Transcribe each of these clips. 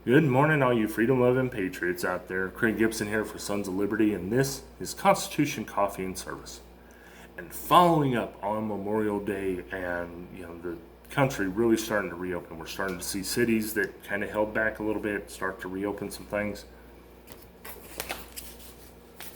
Good morning, all you freedom-loving patriots out there. Craig Gibson here for Sons of Liberty, and this is Constitution Coffee and Service. And following up on Memorial Day, and the country really starting to reopen. We're starting to see cities that kind of held back a little bit start to reopen some things.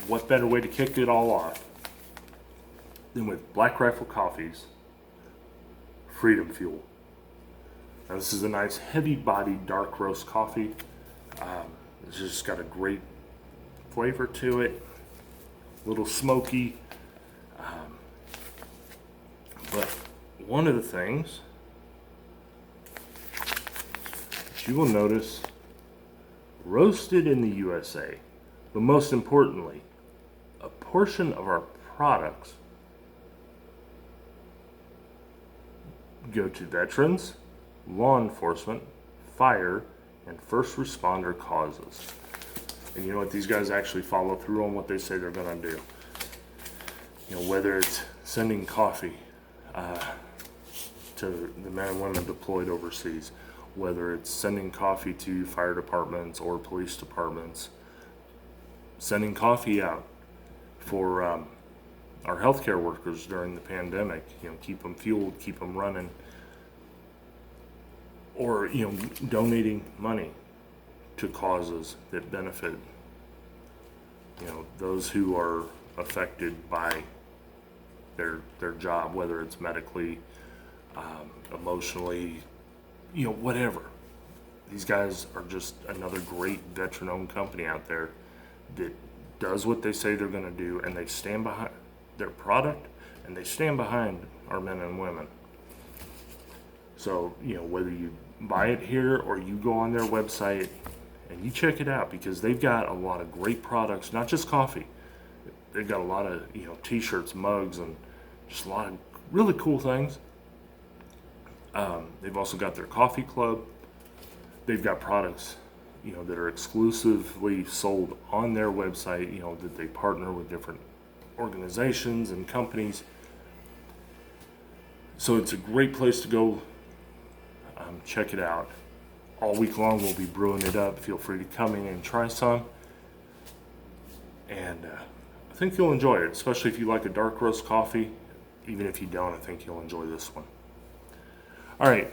What better way to kick it all off than with Black Rifle Coffee's Freedom Fuel? Now, this is a nice heavy-bodied dark roast coffee. It's just got a great flavor to it, a little smoky. But one of the things that you will notice, roasted in the USA, but most importantly, a portion of our products go to veterans, law enforcement, fire, and first responder causes. And you know what? These guys actually follow through on what they say they're going to do. Whether it's sending coffee to the men and women deployed overseas, whether it's sending coffee to fire departments or police departments, sending coffee out for our healthcare workers during the pandemic, keep them fueled, keep them running, or donating money to causes that benefit those who are affected by their job, whether it's medically, emotionally, whatever. These guys are just another great veteran-owned company out there that does what they say they're going to do, and they stand behind their product, and they stand behind our men and women. So, whether you buy it here or you go on their website and you check it out, because they've got a lot of great products, not just coffee. They've got a lot of, t-shirts, mugs, and just a lot of really cool things. They've also got their coffee club. They've got products, that are exclusively sold on their website, that they partner with different organizations and companies. So it's a great place to go. Check it out. All week long we'll be brewing it up. Feel free to come in and try some. And I think you'll enjoy it, especially if you like a dark roast coffee. Even if you don't, I think you'll enjoy this one. All right,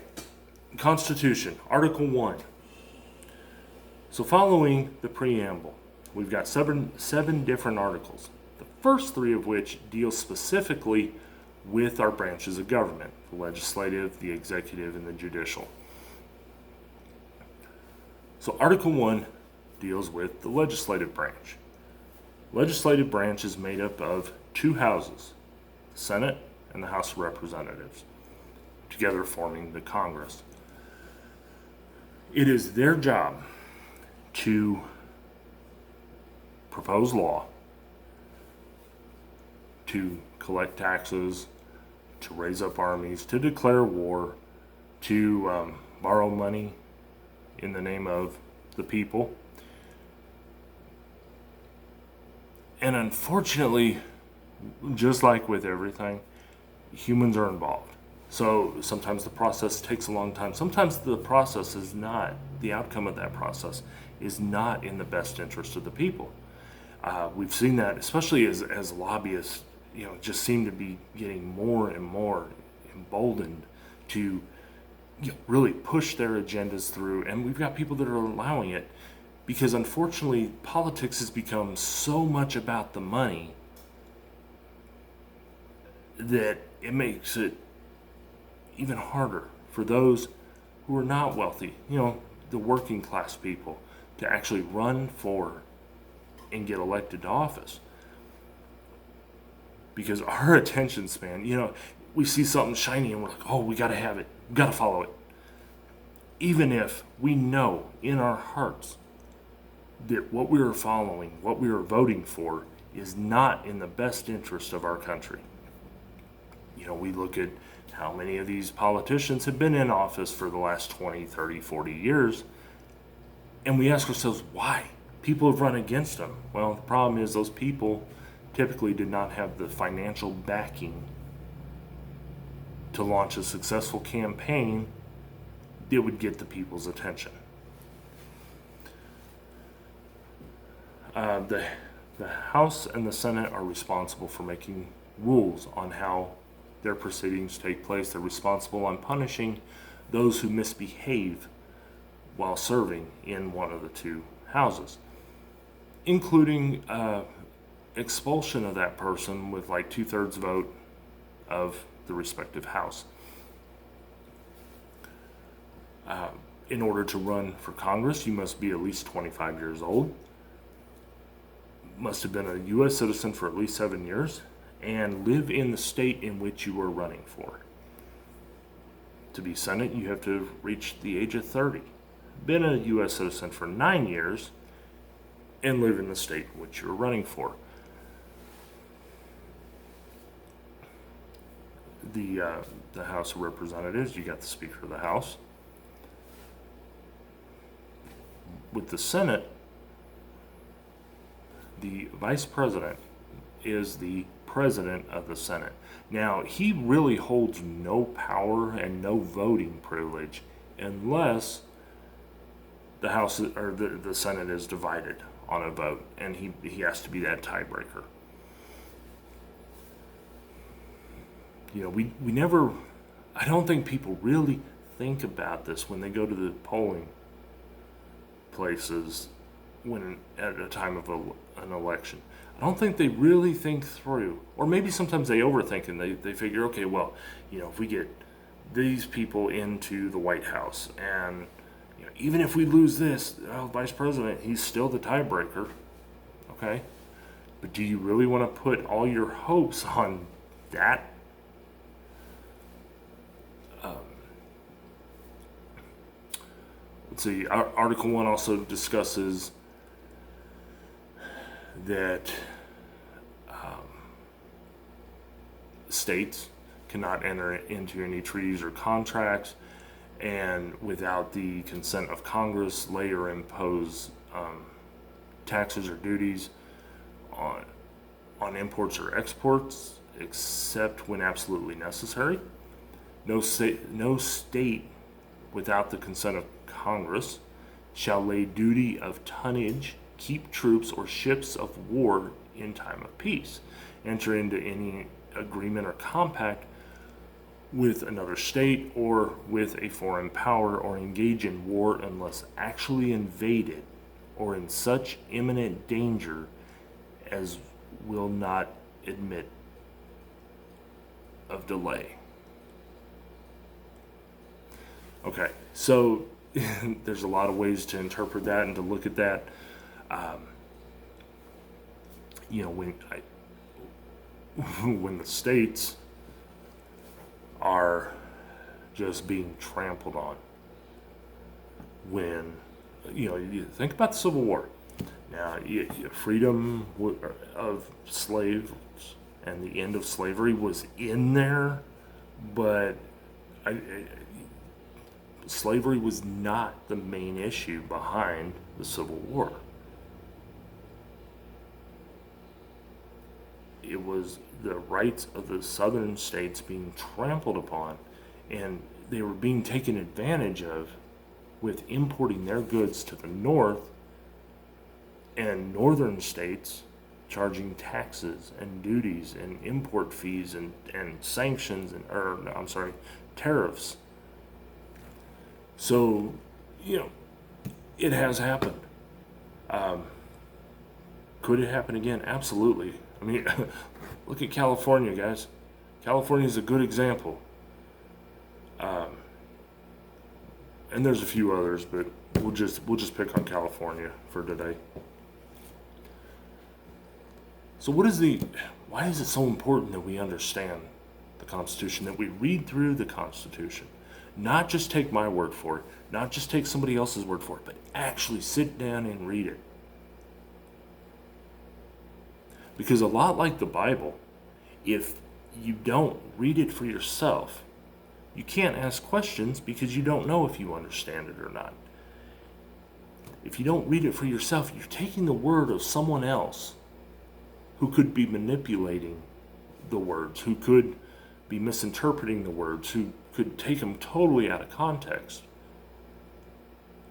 Constitution, Article 1. So following the preamble, we've got seven different articles. The first three of which deal specifically with our branches of government: the legislative, the executive, and the judicial. So Article 1 deals with the legislative branch. Legislative branch is made up of two houses, the Senate and the House of Representatives, together forming the Congress. It is their job to propose law, to collect taxes, to raise up armies, to declare war, to borrow money in the name of the people. And unfortunately, just like with everything, humans are involved. So sometimes the process takes a long time. Sometimes the process is not, the outcome of that process is not in the best interest of the people. We've seen that, especially as lobbyists, just seem to be getting more and more emboldened to really push their agendas through. And we've got people that are allowing it because, unfortunately, politics has become so much about the money that it makes it even harder for those who are not wealthy, the working class people, to actually run for and get elected to office. Because our attention span, we see something shiny and we're like, oh, we got to have it. We got to follow it. Even if we know in our hearts that what we are following, what we are voting for, is not in the best interest of our country. We look at how many of these politicians have been in office for the last 20, 30, 40 years, and we ask ourselves why. People have run against them. Well, the problem is those people typically did not have the financial backing to launch a successful campaign that would get the people's attention. The House and the Senate are responsible for making rules on how their proceedings take place. They're responsible on punishing those who misbehave while serving in one of the two houses, including expulsion of that person with like 2/3 vote of the respective house. In order to run for Congress, you must be at least 25 years old, must have been a U.S. citizen for at least 7 years, and live in the state in which you are running for. To be Senate, you have to reach the age of 30, been a U.S. citizen for 9 years, and live in the state in which you're running for. The House of Representatives, you got the Speaker of the House. With the Senate, the Vice President is the President of the Senate. Now, he really holds no power and no voting privilege unless the House or the Senate is divided on a vote, and he has to be that tiebreaker. You know, we never, I don't think people really think about this when they go to the polling places when at a time of an election. I don't think they really think through, or maybe sometimes they overthink and they figure, okay, well, you know, if we get these people into the White House, and you know, even if we lose this, Vice President, he's still the tiebreaker, okay? But do you really want to put all your hopes on that? Let's see, Article 1 also discusses that states cannot enter into any treaties or contracts and without the consent of Congress lay or impose taxes or duties on imports or exports except when absolutely necessary. No state without the consent of Congress shall lay duty of tonnage, keep troops or ships of war in time of peace, enter into any agreement or compact with another state or with a foreign power, or engage in war unless actually invaded or in such imminent danger as will not admit of delay. Okay, so there's a lot of ways to interpret that and to look at that. You know, when the states are just being trampled on, when, you know, you think about the Civil War. Now, freedom of slaves and the end of slavery was in there, but slavery was not the main issue behind the Civil War. It was the rights of the southern states being trampled upon, and they were being taken advantage of with importing their goods to the north, and northern states charging taxes and duties and import fees and sanctions tariffs. So, you know, it has happened. Could it happen again? Absolutely. I mean, look at California, guys. California is a good example. And there's a few others, but we'll just pick on California for today. So why is it so important that we understand the Constitution, that we read through the Constitution? Not just take my word for it, not just take somebody else's word for it, but actually sit down and read it. Because a lot like the Bible, if you don't read it for yourself, you can't ask questions because you don't know if you understand it or not. If you don't read it for yourself, you're taking the word of someone else who could be manipulating the words, who could be misinterpreting the words, who could take them totally out of context.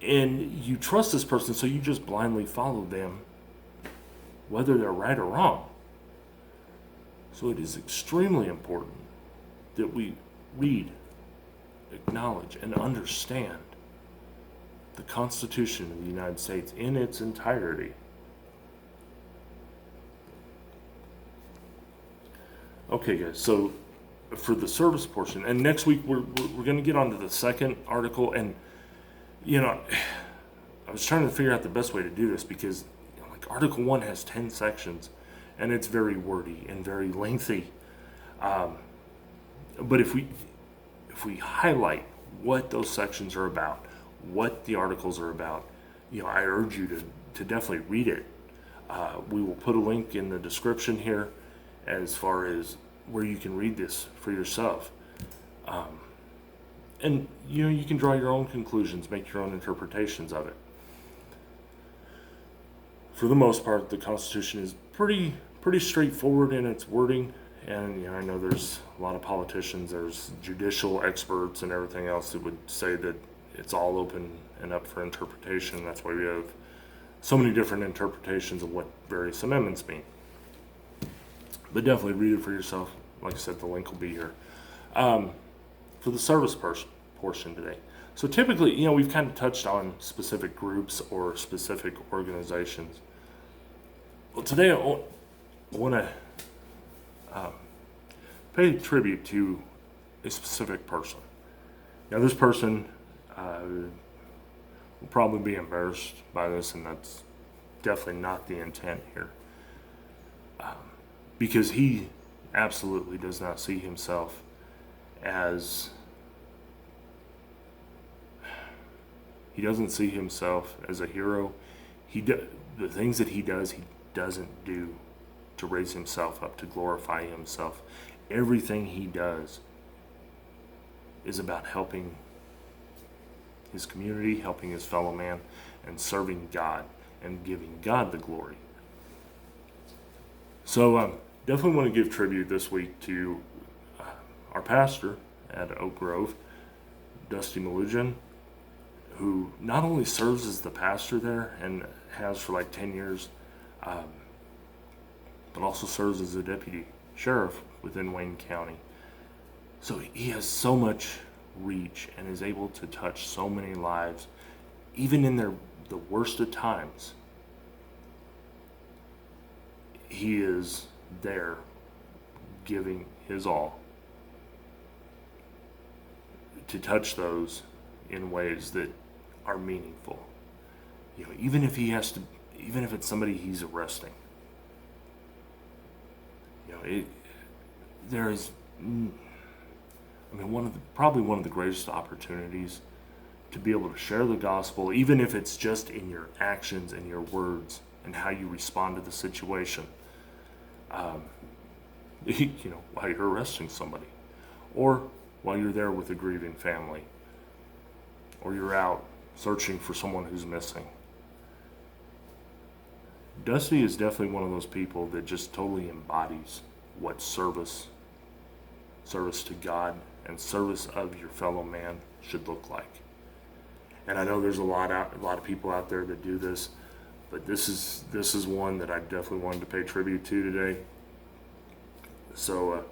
And you trust this person, so you just blindly follow them whether they're right or wrong. So it is extremely important that we read, acknowledge, and understand the Constitution of the United States in its entirety. Okay, guys, so for the service portion, and next week we're going to get onto the second article, and I was trying to figure out the best way to do this because like Article 1 has 10 sections, and it's very wordy and very lengthy. But if we highlight what those sections are about, what the articles are about, I urge you to definitely read it. We will put a link in the description here as far as where you can read this for yourself. And you can draw your own conclusions, make your own interpretations of it. For the most part, the Constitution is pretty straightforward in its wording. And I know there's a lot of politicians, there's judicial experts and everything else that would say that it's all open and up for interpretation. That's why we have so many different interpretations of what various amendments mean. But definitely read it for yourself. Like I said, the link will be here. For the service portion today. So typically, we've kind of touched on specific groups or specific organizations. Well, today I want to pay tribute to a specific person. Now, this person will probably be embarrassed by this, and that's definitely not the intent here. Because he absolutely does not see himself as... He doesn't see himself as a hero. The things that he doesn't do to raise himself up, to glorify himself. Everything he does is about helping his community, helping his fellow man, and serving God and giving God the glory. So definitely want to give tribute this week to our pastor at Oak Grove, Dusty Malujan, who not only serves as the pastor there and has for like 10 years, but also serves as a deputy sheriff within Wayne County. So he has so much reach and is able to touch so many lives, even in the worst of times. He is there giving his all to touch those in ways that are meaningful. Even if it's somebody he's arresting. There is, probably one of the greatest opportunities to be able to share the gospel, even if it's just in your actions and your words and how you respond to the situation. While you're arresting somebody, or while you're there with a grieving family, or you're out searching for someone who's missing. Dusty is definitely one of those people that just totally embodies what service to God and service of your fellow man should look like. And I know there's a lot of people out there that do this, but this is one that I definitely wanted to pay tribute to today. So,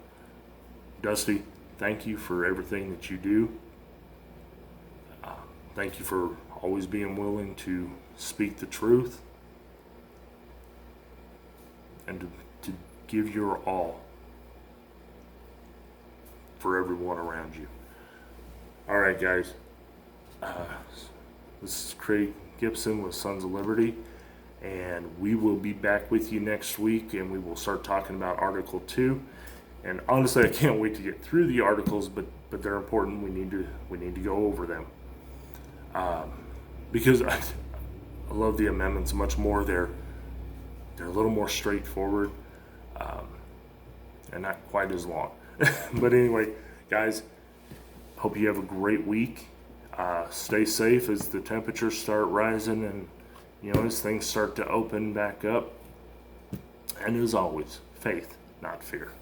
Dusty, thank you for everything that you do. Thank you for always being willing to speak the truth and to give your all for everyone around you. All right, guys. This is Craig Gibson with Sons of Liberty, and we will be back with you next week, and we will start talking about Article 2. And honestly, I can't wait to get through the articles, but they're important. We need to go over them. Because I love the amendments much more. They're a little more straightforward, and not quite as long. But anyway, guys, hope you have a great week. Stay safe as the temperatures start rising and as things start to open back up. And as always, faith, not fear.